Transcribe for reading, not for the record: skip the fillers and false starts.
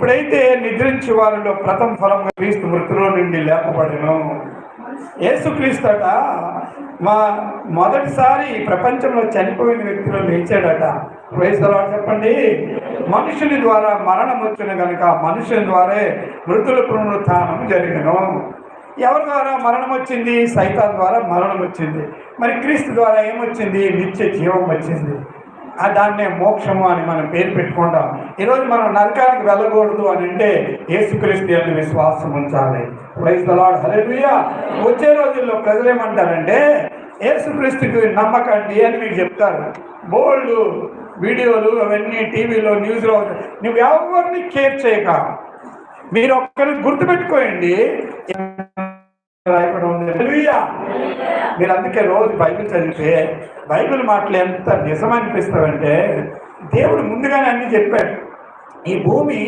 ఇప్పుడైతే నిద్రించి వారిలో ప్రథమ ఫలంగా క్రీస్తు మృతులో నుండి లేపబడెను. యేసుక్రీస్తట మొదటిసారి ప్రపంచంలో చనిపోయిన వ్యక్తిలో లేచాడట. ప్రైజ్ ది లార్డ్ చెప్పండి. మనుషుని ద్వారా మరణం వచ్చిన కనుక మనుషుని ద్వారా మృతుల పునరుత్థానం జరిగను. ఎవరి ద్వారా మరణం వచ్చింది? సైతాన్ ద్వారా మరణం వచ్చింది. మరి క్రీస్తు ద్వారా ఏమొచ్చింది? నిత్య జీవం వచ్చింది. దాన్నే మోక్షము అని మనం పేరు పెట్టుకుంటాం. ఈరోజు మనం నరకానికి వెళ్ళకూడదు అని అంటే యేసుక్రీస్తు అని విశ్వాసం ఉంచాలి. ప్రైజ్ ది లార్డ్, హల్లెలూయా. వచ్చే రోజుల్లో ప్రజలు ఏమంటారంటే యేసుక్రీస్తుకి నమ్మకండి అని మీకు చెప్తారు. బోల్డ్ వీడియోలు అవన్నీ టీవీలో న్యూస్లో. నువ్వు ఎవరిని కేర్ చేయక మీరు ఒక్కరిని గుర్తుపెట్టుకోండి, మీరు అందుకే రోజు బైబిల్ చదివితే బైబిల్ మాటలు ఎంత నిజమనిపిస్తావంటే దేవుడు ముందుగానే అన్ని చెప్పాడు. ఈ భూమి